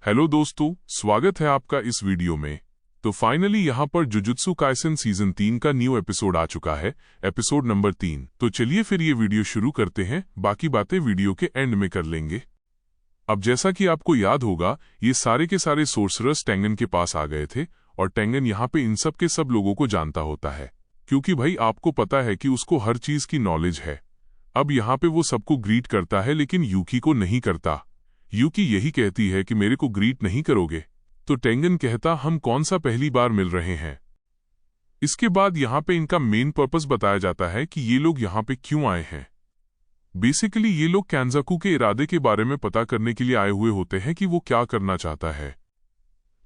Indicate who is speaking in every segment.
Speaker 1: Hello दोस्तों, स्वागत है आपका इस वीडियो में। तो फाइनली यहाँ पर जुजुत्सु काइसेन सीजन 3 का न्यू एपिसोड आ चुका है, एपिसोड नंबर 3। तो चलिए फिर ये वीडियो शुरू करते हैं, बाकी बातें वीडियो के एंड में कर लेंगे। अब जैसा कि आपको याद होगा, ये सारे के सारे सोर्सरर्स टेंगन के पास आ गए थे और टेंगन यहाँ पे इन सब के सब लोगों को जानता होता है, क्योंकि भाई आपको पता है कि उसको हर चीज की नॉलेज है। अब यहाँ पे वो सबको ग्रीट करता है लेकिन यूकी को नहीं करता। यूकी यही कहती है कि मेरे को ग्रीट नहीं करोगे, तो टेंगन कहता हम कौन सा पहली बार मिल रहे हैं। इसके बाद यहाँ पे इनका मेन पर्पस बताया जाता है कि ये लोग यहाँ पे क्यों आए हैं। बेसिकली ये लोग कैंजाकू के इरादे के बारे में पता करने के लिए आए हुए होते हैं कि वो क्या करना चाहता है।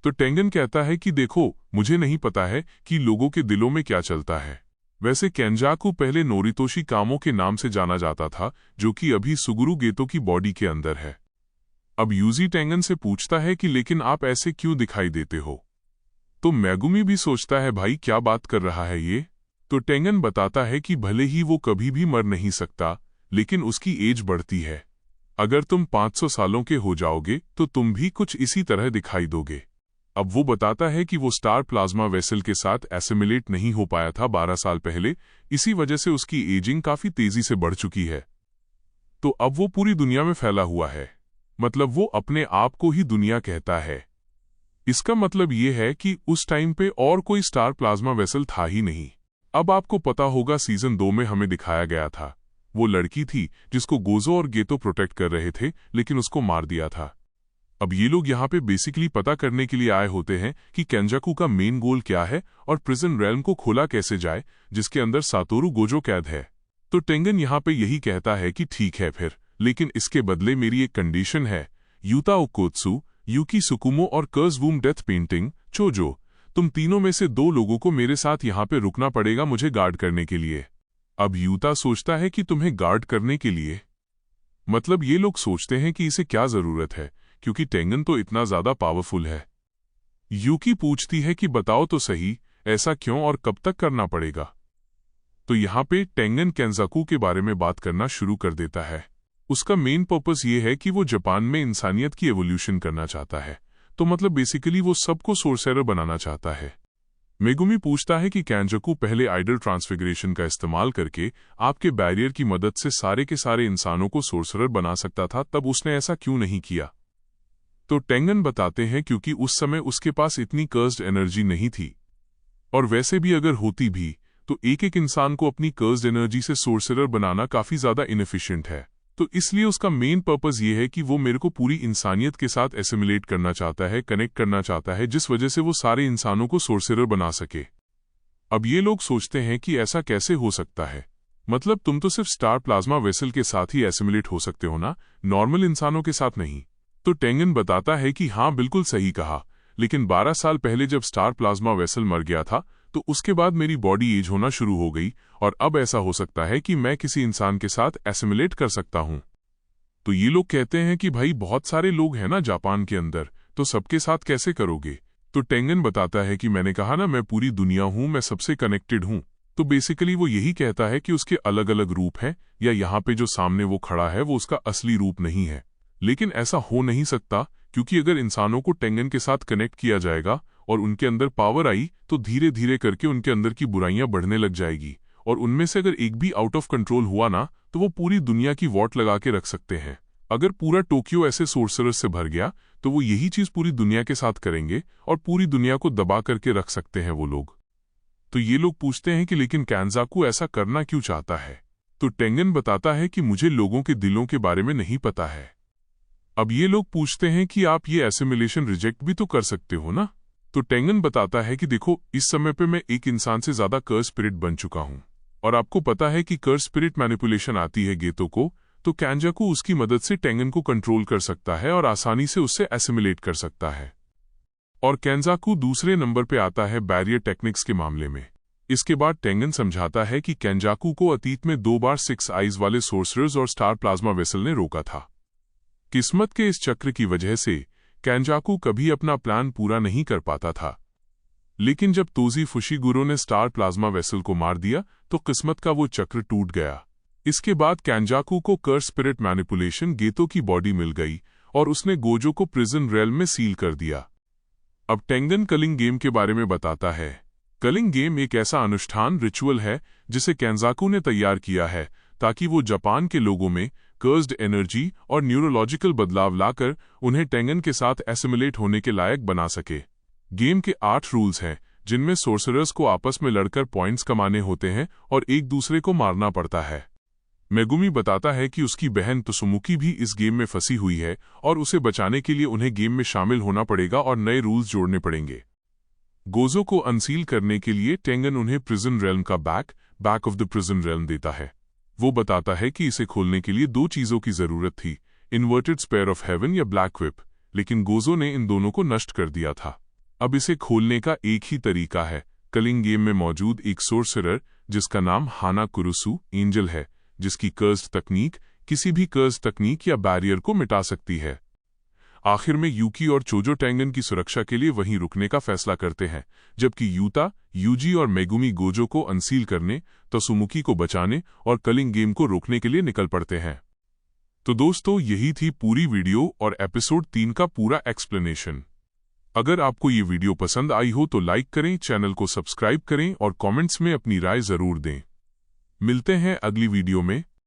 Speaker 1: तो टेंगन कहता है कि देखो, मुझे नहीं पता है कि लोगों के दिलों में क्या चलता है। वैसे कैंजाकू पहले नोरितोशी कामो के नाम से जाना जाता था, जो कि अभी सुगुरु गेतो की बॉडी के अंदर है। अब यूजी टेंगन से पूछता है कि लेकिन आप ऐसे क्यों दिखाई देते हो। तो मेगुमी भी सोचता है भाई क्या बात कर रहा है ये। तो टेंगन बताता है कि भले ही वो कभी भी मर नहीं सकता, लेकिन उसकी एज बढ़ती है। अगर तुम 500 सालों के हो जाओगे तो तुम भी कुछ इसी तरह दिखाई दोगे। अब वो बताता है कि वो स्टार प्लाज्मा वेसल के साथ एसिमिलेट नहीं हो पाया था 12 साल पहले, इसी वजह से उसकी एजिंग काफी तेजी से बढ़ चुकी है। तो अब वो पूरी दुनिया में फैला हुआ है, मतलब वो अपने आप को ही दुनिया कहता है। इसका मतलब ये है कि उस टाइम पे और कोई स्टार प्लाज्मा वेसल था ही नहीं। अब आपको पता होगा सीजन 2 में हमें दिखाया गया था, वो लड़की थी जिसको गोजो और गेतो प्रोटेक्ट कर रहे थे, लेकिन उसको मार दिया था। अब ये लोग यहाँ पे बेसिकली पता करने के लिए आए होते हैं कि कैंजाकू का मेन गोल क्या है और प्रिजन रेल्म को खोला कैसे जाए, जिसके अंदर सातोरु गोजो कैद है। तो टेंगन यहाँ पे यही कहता है कि ठीक है फिर, लेकिन इसके बदले मेरी एक कंडीशन है। यूता ओकोत्सु, यूकी सुकुमो और कर्स वूम डेथ पेंटिंग चोजो, तुम तीनों में से 2 लोगों को मेरे साथ यहाँ पे रुकना पड़ेगा मुझे गार्ड करने के लिए। अब यूता सोचता है कि तुम्हें गार्ड करने के लिए, मतलब ये लोग सोचते हैं कि इसे क्या जरूरत है, क्योंकि टेंगन तो इतना ज्यादा पावरफुल है। यूकी पूछती है कि बताओ तो सही, ऐसा क्यों और कब तक करना पड़ेगा। तो यहाँ पे टेंगन कैंजाकू के बारे में बात करना शुरू कर देता है। उसका मेन पर्पस ये है कि वो जापान में इंसानियत की एवोल्यूशन करना चाहता है, तो मतलब बेसिकली वो सबको सोर्सरर बनाना चाहता है। मेगुमी पूछता है कि कैंजाकू पहले आइडल ट्रांसफिगरेशन का इस्तेमाल करके आपके बैरियर की मदद से सारे के सारे इंसानों को सोर्सरर बना सकता था, तब उसने ऐसा क्यों नहीं किया। तो टेंगन बताते हैं क्योंकि उस समय उसके पास इतनी कर्स्ड एनर्जी नहीं थी, और वैसे भी अगर होती भी तो एक एक इंसान को अपनी कर्स्ड एनर्जी से सोर्सरर बनाना काफी ज्यादा इनएफिशिएंट है। तो इसलिए उसका मेन पर्पस ये है कि वो मेरे को पूरी इंसानियत के साथ एसिमिलेट करना चाहता है, कनेक्ट करना चाहता है, जिस वजह से वो सारे इंसानों को सोर्सरर बना सके। अब ये लोग सोचते हैं कि ऐसा कैसे हो सकता है, मतलब तुम तो सिर्फ स्टार प्लाज्मा वेसल के साथ ही एसिमिलेट हो सकते हो ना, नॉर्मल इंसानों के साथ नहीं। तो टेंगन बताता है कि हाँ बिल्कुल सही कहा, लेकिन 12 साल पहले जब स्टार प्लाज्मा वेसल मर गया था तो उसके बाद मेरी बॉडी एज होना शुरू हो गई, और अब ऐसा हो सकता है कि मैं किसी इंसान के साथ एसिमिलेट कर सकता हूं। तो ये लोग कहते हैं कि भाई बहुत सारे लोग हैं ना जापान के अंदर, तो सबके साथ कैसे करोगे। तो टेंगन बताता है कि मैंने कहा ना, मैं पूरी दुनिया हूं, मैं सबसे कनेक्टेड हूं। तो बेसिकली वो यही कहता है कि उसके अलग अलग रूप हैं, या यहाँ पे जो सामने वो खड़ा है वो उसका असली रूप नहीं है। लेकिन ऐसा हो नहीं सकता, क्योंकि अगर इंसानों को टेंगन के साथ कनेक्ट किया जाएगा और उनके अंदर पावर आई, तो धीरे धीरे करके उनके अंदर की बुराइयां बढ़ने लग जाएगी, और उनमें से अगर एक भी आउट ऑफ कंट्रोल हुआ ना, तो वो पूरी दुनिया की वॉट लगा के रख सकते हैं। अगर पूरा टोक्यो ऐसे सोर्सरर्स से भर गया तो वो यही चीज पूरी दुनिया के साथ करेंगे और पूरी दुनिया को दबा करके रख सकते हैं वो लोग। तो ये लोग पूछते हैं कि लेकिन कैंजाकू ऐसा करना क्यों चाहता है। तो टेंगन बताता है कि मुझे लोगों के दिलों के बारे में नहीं पता है। अब ये लोग पूछते हैं कि आप ये एसिमिलेशन रिजेक्ट भी तो कर सकते हो ना। तो टेंगन बताता है कि देखो, इस समय पे मैं एक इंसान से ज्यादा कर्स स्पिरिट बन चुका हूं, और आपको पता है कि कर्स स्पिरिट मैनिपुलेशन आती है गेतो को, तो कैंजाकू उसकी मदद से टेंगन को कंट्रोल कर सकता है और आसानी से उससे एसिमिलेट कर सकता है। और कैंजाकू दूसरे नंबर पे आता है बैरियर टेक्निक्स के मामले में। इसके बाद टेंगन समझाता है कि कैंजाकू को अतीत में 2 बार 6 आइज वाले सोर्सरर्स और स्टार प्लाज्मा वेसल ने रोका था। किस्मत के इस चक्र की वजह से कैंजाकू कभी अपना प्लान पूरा नहीं कर पाता था, लेकिन जब तोजी फुशिगुरो ने स्टार प्लाज्मा वेसल को मार दिया तो किस्मत का वो चक्र टूट गया। इसके बाद कैंजाकू को कर्स स्पिरिट मैनिपुलेशन गेतो की बॉडी मिल गई, और उसने गोजो को प्रिजन रेल्म में सील कर दिया। अब टेंगन कलिंग गेम के बारे में बताता है। कलिंग गेम एक ऐसा अनुष्ठान रिचुअल है जिसे केंजाकू ने तैयार किया है ताकि वो जापान के लोगों में कर्स्ड एनर्जी और न्यूरोलॉजिकल बदलाव लाकर उन्हें टेंगन के साथ एसिमिलेट होने के लायक बना सके। गेम के 8 रूल्स हैं जिनमें सोर्सरर्स को आपस में लड़कर पॉइंट्स कमाने होते हैं और एक दूसरे को मारना पड़ता है। मेगुमी बताता है कि उसकी बहन त्सुमुकी भी इस गेम में फंसी हुई है और उसे बचाने के लिए उन्हें गेम में शामिल होना पड़ेगा और नए रूल्स जोड़ने पड़ेंगे। गोजो को अनसील करने के लिए टेंगन उन्हें प्रिजन रेल्म का back of the prison realm देता है। वो बताता है कि इसे खोलने के लिए 2 चीजों की जरूरत थी, इन्वर्टेड स्पेयर ऑफ हेवन या ब्लैक विप, लेकिन गोजो ने इन दोनों को नष्ट कर दिया था। अब इसे खोलने का एक ही तरीका है, कलिंग गेम में मौजूद एक सोर्सरर जिसका नाम हाना कुरुसु एंजल है, जिसकी कर्स्ड तकनीक किसी भी कर्स्ड तकनीक या बैरियर को मिटा सकती है। आखिर में यूकी और चोजो टेंगन की सुरक्षा के लिए वहीं रुकने का फैसला करते हैं, जबकि यूता, यूजी और मेगुमी गोजो को अनसील करने, त्सुमुकी को बचाने और कलिंग गेम को रोकने के लिए निकल पड़ते हैं। तो दोस्तों, यही थी पूरी वीडियो और एपिसोड 3 का पूरा एक्सप्लेनेशन। अगर आपको ये वीडियो पसंद आई हो तो लाइक करें, चैनल को सब्सक्राइब करें और कमेंट्स में अपनी राय जरूर दें। मिलते हैं अगली वीडियो में,